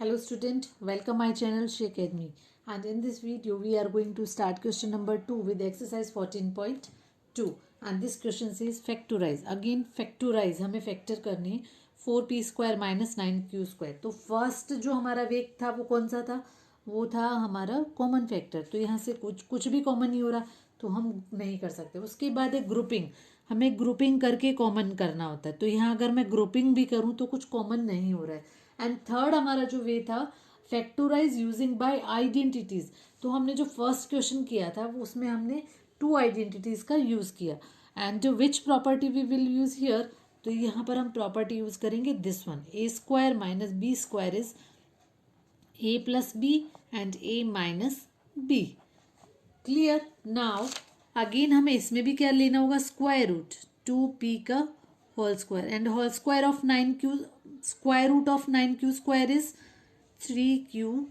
Hello student, welcome my channel She Academy, and in this video we are going to start question number 2 with exercise 14.2 and this question says factorize. Again factorize हमें factor करनी है 4p square minus 9q square. तो first जो हमारा वेग था वो कौन सा था, वो था हमारा कॉमन फैक्टर. तो यहाँ से कुछ भी कॉमन नहीं हो रहा तो हम नहीं कर सकते. उसके बाद एक ग्रुपिंग, हमें ग्रुपिंग करके कॉमन करना होता है. तो यहाँ अगर मैं ग्रुपिंग भी करूँ तो कुछ कॉमन नहीं हो रहा है. एंड थर्ड हमारा जो वे था फैक्टोराइज यूजिंग बाय आइडेंटिटीज. तो हमने जो फर्स्ट क्वेश्चन किया था वो उसमें हमने 2 आइडेंटिटीज का यूज किया. And which property we will use here, तो यहाँ पर हम प्रॉपर्टी यूज करेंगे this one, A square minus B square is A plus B and A minus B. Clear. Now again हमें इसमें भी क्या लेना होगा, स्क्वायर रूट 2p का whole square and whole square of 9q, square root of 9q square is 3q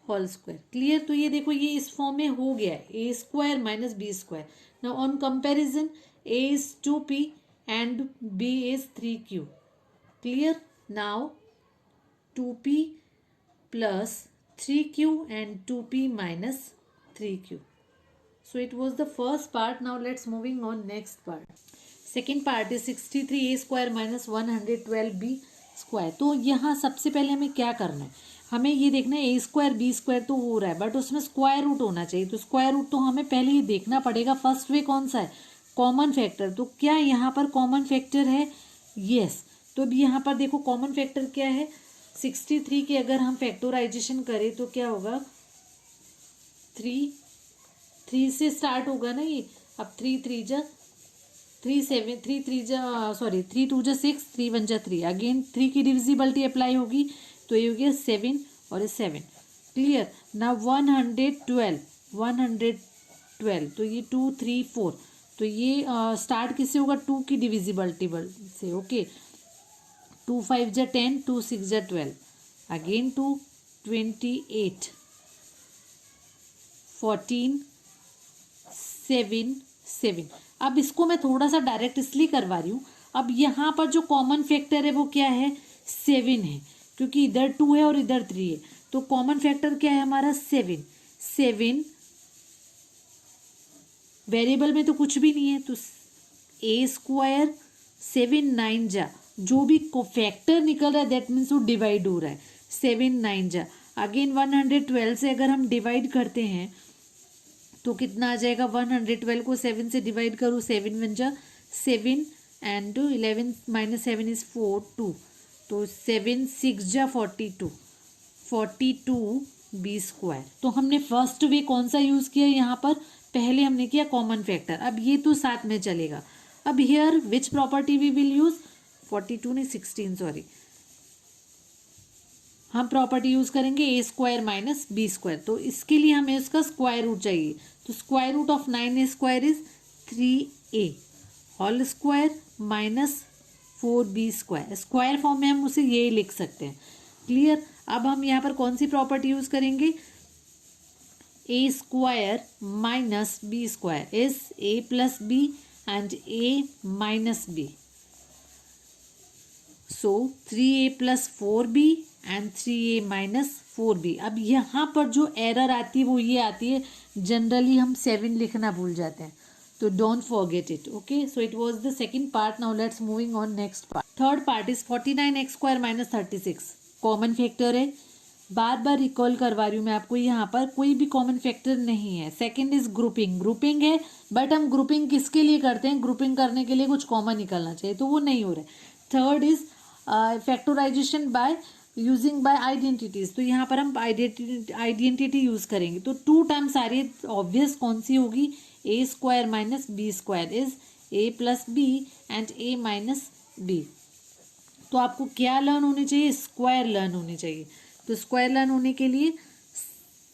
whole square. Clear. तो ये देखो ये इस फॉर्म में हो गया है, a square minus B square. Now on comparison a is 2p and b is 3q. Clear. Now 2p plus 3q and 2p minus 3q. So it was the first part. Now let's moving on next part. Second part is 63a square minus 112b square. तो यहाँ सबसे पहले हमें क्या करना है, हमें ये देखना है ए स्क्वायर बी स्क्वायर तो हो रहा है बट उसमें स्क्वायर रूट होना चाहिए. तो स्क्वायर रूट तो हमें पहले ही देखना पड़ेगा. फर्स्ट वे कौन सा है, कॉमन फैक्टर. तो क्या यहाँ पर कॉमन फैक्टर है, यस. तो अब यहाँ पर देखो कॉमन फैक्टर क्या है, 63 के अगर हम फैक्टोराइजेशन करें तो क्या होगा, 3 से स्टार्ट होगा ना ये. अब 3 3 जा 3 7 3 3 जा सॉरी 3 2 जा 6 3 1 जा 3. अगेन 3 की डिविजिबिलिटी अप्लाई होगी तो ये हो गया 7 और 7. क्लियर. ना 112 तो ये 2 3 4. तो ये स्टार्ट किससे होगा, 2 की डिविजिबिलिटी से. ओके 2 5 जा 10 2 6 जा 12 अगेन 2 28 14 7 7. अब इसको मैं थोड़ा सा डायरेक्ट इसलिए करवा रही हूँ, अब यहाँ पर जो कॉमन फैक्टर है वो क्या है, 7 है, क्योंकि इधर 2 है और इधर 3 है. तो कॉमन फैक्टर क्या है हमारा, 7. वेरिएबल में तो कुछ भी नहीं है तो ए स्क्वायर 7 9 जा, जो भी फैक्टर निकल रहा है दैट मीन्स वो डिवाइड हो रहा है. 7 9 जा. अगेन 112 से अगर हम डिवाइड करते हैं तो कितना आ जाएगा, 112 को 7 से डिवाइड करूँ, 7 1 जा 7 एंड 11 माइनस 7 इज 4 2. तो 7 6 जा 42 बी स्क्वायर. तो हमने फर्स्ट वे कौन सा यूज़ किया यहाँ पर, पहले हमने किया कॉमन फैक्टर. अब ये तो साथ में चलेगा. अब here which property we will use, 42 नहीं 16 सॉरी, हम प्रॉपर्टी यूज करेंगे ए स्क्वायर माइनस बी स्क्वायर. तो इसके लिए हमें उसका स्क्वायर रूट चाहिए. तो square root of 9 square is 3a whole square minus 4b square. Square form में हम उसे ये लिख सकते हैं. क्लियर. अब हम यहाँ पर कौन सी प्रॉपर्टी यूज करेंगे, ए square minus B square is A plus B and A minus b. So 3a plus 4b and 3a minus 4b. अब यहाँ पर जो एरर आती है वो ये आती है, जनरली हम 7 लिखना भूल जाते हैं, तो don't forget it. Okay so it was the second part. Now let's moving on next part. Third part is 49x square minus 36. Common factor है, बार बार रिकॉल करवा रही हूँ मैं आपको, यहाँ पर कोई भी कॉमन फैक्टर नहीं है. सेकंड इज ग्रुपिंग, ग्रुपिंग है बट हम ग्रुपिंग किसके लिए करते हैं, ग्रुपिंग करने के लिए कुछ कॉमन निकलना चाहिए, तो वो नहीं हो रहा है. Third is factorisation by using by identities. तो यहाँ पर हम आइडेंटिटी यूज करेंगे. तो 2 टर्म्स आ रही है, ऑब्वियस कौन सी होगी, a square minus B square is A plus B and A minus b. तो आपको क्या लर्न होनी चाहिए, स्क्वायर लर्न होनी चाहिए. तो स्क्वायर लर्न होने के लिए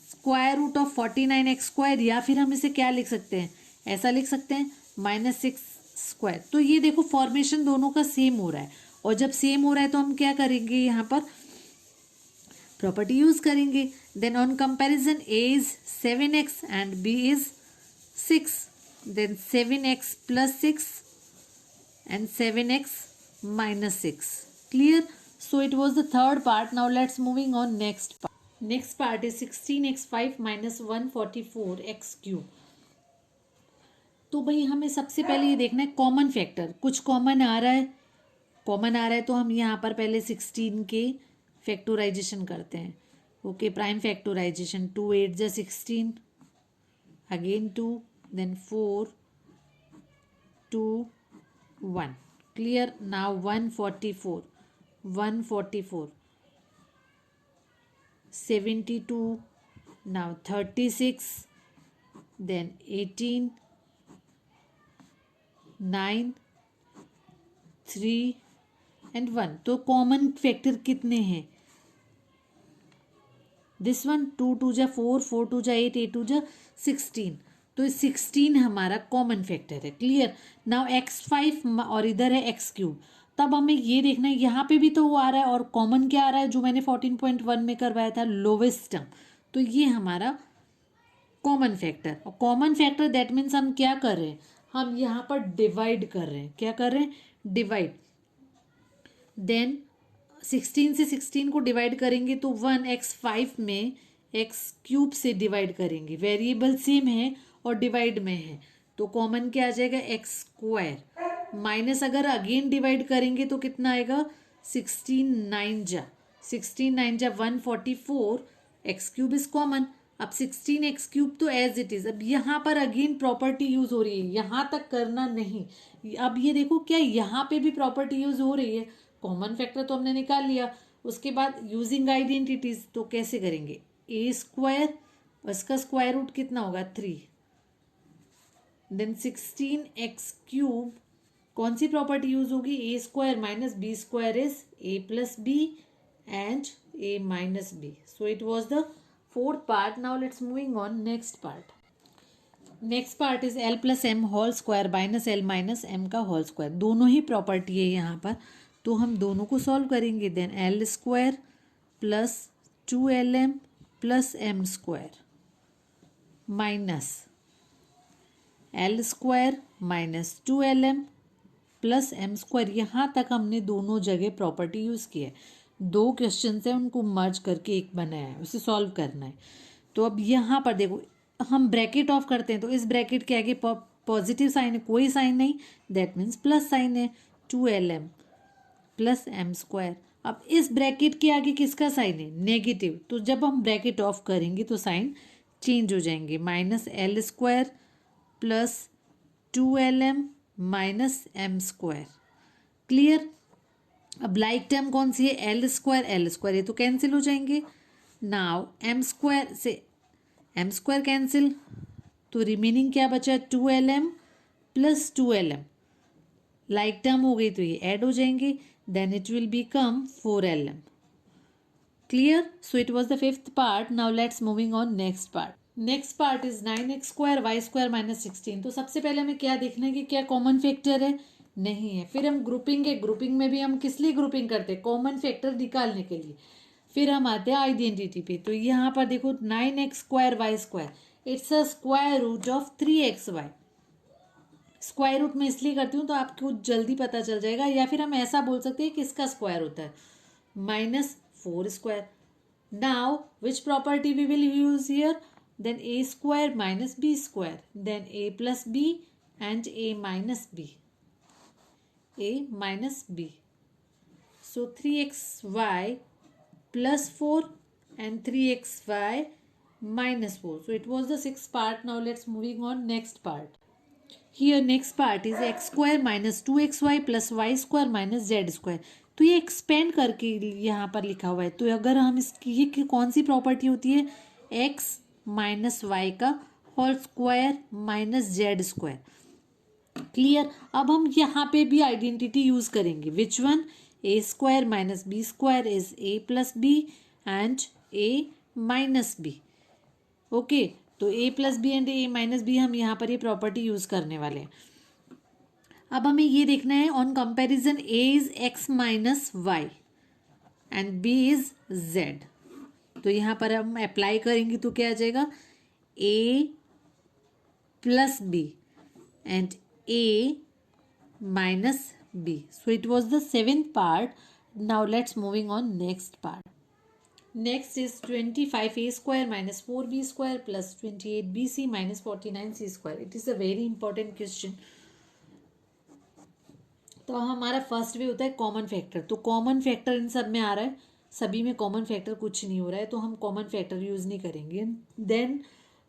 square root of 49x square, या फिर हम इसे क्या लिख सकते हैं, ऐसा लिख सकते हैं -6 स्क्वायर. तो ये देखो फॉर्मेशन दोनों का सेम हो रहा है, और जब सेम हो रहा है तो हम क्या करेंगे, यहाँ पर प्रॉपर्टी यूज करेंगे. Then on comparison A is 7x and B is 6. Then 7x plus 6 and 7x minus 6. Clear. So it was the third part. Now let's moving on next part. Next part is 16x5 minus 144x cube. तो भाई हमें सबसे पहले ये देखना है common factor, कुछ common आ रहा है, कॉमन आ रहा है तो हम यहाँ पर पहले 16 के फैक्टोराइजेशन करते हैं. Okay, prime factorisation. 2 8 जा 16, again 2, then 4 2 1. Clear. Now 144 72, now 36, then 18, 9, 3 and 1. तो कॉमन फैक्टर कितने हैं? दिस वन 2 2 जा 4, 4 2 जा 8, 8 2 जा 16. तो 16 हमारा कॉमन फैक्टर है. क्लियर. नाउ x5 और इधर है x क्यूब. तब हमें ये देखना है यहाँ पे भी तो वो आ रहा है और कॉमन क्या आ रहा है जो मैंने 14.1 में करवाया था, लोवेस्ट टर्म. तो ये हमारा कॉमन फैक्टर. और कॉमन फैक्टर दैट मीन्स हम क्या कर रहे हैं, हम यहाँ पर डिवाइड कर रहे हैं. क्या कर रहे हैं? डिवाइड. देन 16 से 16 को डिवाइड करेंगे तो 1x5 में x क्यूब से डिवाइड करेंगे. वेरिएबल सेम है और डिवाइड में है तो कॉमन क्या आ जाएगा? x square. माइनस अगर अगेन डिवाइड करेंगे तो कितना आएगा? 16 9 जा 144. X cube is common. अब 16 एक्स क्यूब तो एज इट इज. अब यहाँ पर अगेन प्रॉपर्टी यूज हो रही है, यहाँ तक करना नहीं. अब ये देखो क्या यहाँ पे भी प्रॉपर्टी यूज हो रही है. कॉमन फैक्टर तो हमने निकाल लिया. उसके बाद यूजिंग आइडेंटिटीज तो कैसे करेंगे? ए स्क्वायर, इसका स्क्वायर रूट कितना होगा? 3. देन 16 एक्स क्यूब, कौन सी प्रॉपर्टी यूज होगी? A square minus B square is A plus B and A minus b. So it was the fourth part. Now let's moving on next part. Next part is l plus m whole square minus l minus m का whole square. दोनों ही property है यहाँ पर तो हम दोनों को सॉल्व करेंगे. Then L square plus 2LM plus M square minus L square minus 2LM plus M square. यहाँ तक हमने दोनों जगह प्रॉपर्टी यूज़ की है. 2 क्वेश्चन है उनको मर्ज करके एक बनाया है, उसे सॉल्व करना है. तो अब यहाँ पर देखो हम ब्रैकेट ऑफ करते हैं तो इस ब्रैकेट के आगे पॉजिटिव साइन है, कोई साइन नहीं, दैट मीन्स प्लस साइन है. 2LM plus M square. अब इस ब्रैकेट के आगे किसका साइन है? नेगेटिव. तो जब हम ब्रैकेट ऑफ करेंगे तो साइन चेंज हो जाएंगे. Minus L square plus 2LM minus M square. Clear. अब लाइक टर्म कौन सी है? एल स्क्वायर ये तो कैंसिल हो जाएंगे. नाउ एम स्क्वायर से एम स्क्वायर कैंसिल तो रिमेनिंग क्या बचा? 2LM plus 2LM. Like term हो गई तो ये ऐड हो जाएंगे. Then it will become 4LM. Clear. So it was the fifth part. Now let's moving on next part. Next part is 9x square Y square minus 16. तो सबसे पहले हमें क्या देखना है कि क्या कॉमन फैक्टर है? नहीं है. फिर हम ग्रुपिंग है, ग्रुपिंग में भी हम किस लिए ग्रुपिंग करते हैं? कॉमन फैक्टर निकालने के लिए. फिर हम आते हैं आइडेंटिटी पे. तो यहाँ पर देखो 9x square Y square, it's a square root of 3xy. Square root में इसलिए करती हूँ तो आपको जल्दी पता चल जाएगा. या फिर हम ऐसा बोल सकते हैं कि इसका स्क्वायर होता है -4 square. Now which property we will use here? then a square minus b square, then a plus b and a minus b. So 3xy plus 4 and 3xy minus 4. So it was the sixth part. Now let's moving on next part. Here next part is x square minus 2xy plus y square minus z square. तो ये expand करके यहाँ पर लिखा हुआ है. तो अगर हम इसकी ये कौन सी प्रॉपर्टी होती है? x माइनस वाई का whole square minus z square. Clear. अब हम यहाँ पे भी आइडेंटिटी यूज करेंगे. Which one? A square minus B square is A plus B and A minus b. Okay. तो a plus B and A minus b हम यहाँ पर ये प्रॉपर्टी यूज करने वाले हैं. अब हमें ये देखना है on comparison A is X minus Y and B is Z. तो यहाँ पर हम अप्लाई करेंगे तो क्या आ जाएगा? A plus B and A minus b. So it was the seventh part. Now let's moving on next part. Next is 25a square minus 4b square plus 28bc minus 49c square. It is a very important question. तो हमारा first way होता है common factor. तो common factor in सब में आ रहा है, सभी में कॉमन फैक्टर कुछ नहीं हो रहा है, तो हम कॉमन फैक्टर यूज़ नहीं करेंगे. Then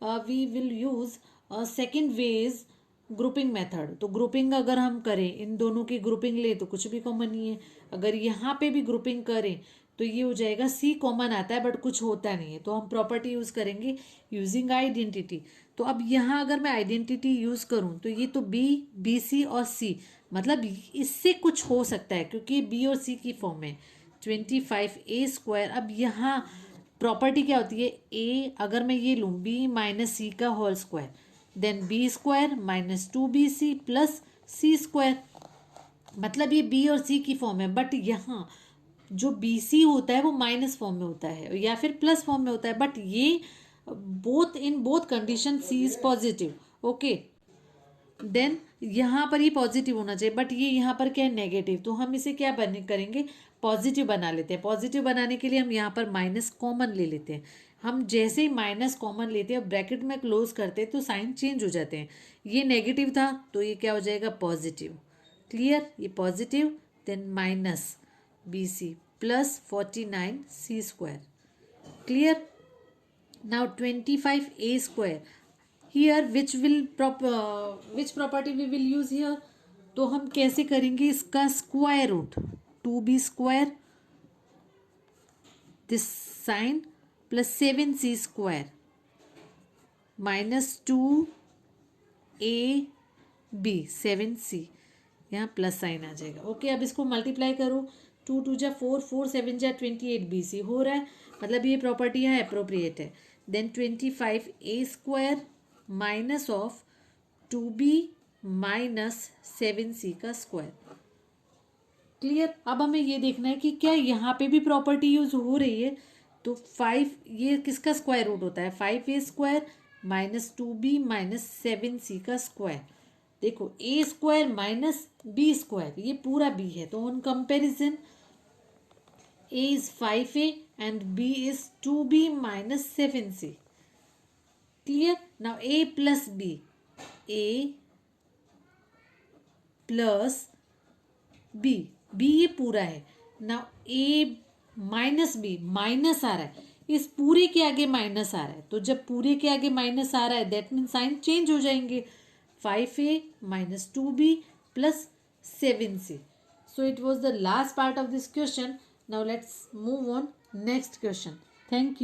we will use second way is grouping method. तो ग्रुपिंग अगर हम करें, इन दोनों की ग्रुपिंग ले तो कुछ भी कॉमन नहीं है. अगर यहाँ पे भी ग्रुपिंग करें तो ये हो जाएगा सी कॉमन आता है बट कुछ होता नहीं है, तो हम प्रॉपर्टी यूज़ करेंगे यूजिंग आइडेंटिटी. तो अब यहाँ अगर मैं आइडेंटिटी यूज़ करूँ तो ये तो बी सी और सी, मतलब इससे कुछ हो सकता है क्योंकि बी और सी की फॉर्म में 25a स्क्वायर. अब यहाँ प्रॉपर्टी क्या होती है, ए अगर मैं ये लूँ बी माइनस सी का whole square, then b square minus 2bc plus c square. मतलब ये बी और सी की फॉर्म है, बट यहाँ जो बी सी होता है वो माइनस फॉर्म में होता है या फिर प्लस फॉर्म में होता है, बट ये both condition C is positive. Okay, then यहाँ पर ये पॉजिटिव होना चाहिए, बट ये यहाँ पर क्या है, नेगेटिव. तो हम इसे क्या करेंगे, पॉजिटिव बना लेते हैं. पॉजिटिव बनाने के लिए हम यहाँ पर माइनस कॉमन ले लेते हैं. हम जैसे ही माइनस कॉमन लेते हैं ब्रैकेट में क्लोज करते हैं तो साइन चेंज हो जाते हैं. ये नेगेटिव था तो ये क्या हो जाएगा, पॉजिटिव. क्लियर, ये positive, then minus B C plus 49c square. Clear. Now 25a square here which property we will use here. तो हम कैसे करेंगे इसका square root, 2b square this sign plus 7c square minus 2ab 7c, यहाँ plus sign आ जाएगा. Okay, अब इसको multiply करो, 2 2 जा 4, 4 7 जा 28bc हो रहा है, मतलब ये प्रॉपर्टी यहाँ अप्रोप्रिएट है. Then 25a square minus of 2b minus 7c का स्क्वायर. क्लियर. अब हमें ये देखना है कि क्या यहाँ पे भी प्रॉपर्टी यूज हो रही है. तो 5 ये किसका स्क्वायर रूट होता है, 5a square minus 2b minus 7c का स्क्वायर. देखो a square minus b square, ये पूरा b है, तो on comparison a is 5a and b is 2b minus 7c. Clear. Now a plus b, a plus b, b ये पूरा है. Now a minus b, minus आ रहा है, इस पूरे के आगे माइनस आ रहा है, तो जब पूरे के आगे माइनस आ रहा है दैट मीन साइन चेंज हो जाएंगे. 5a minus 2b plus 7c. So it was the last part of this question. Now let's move on next question. Thank you.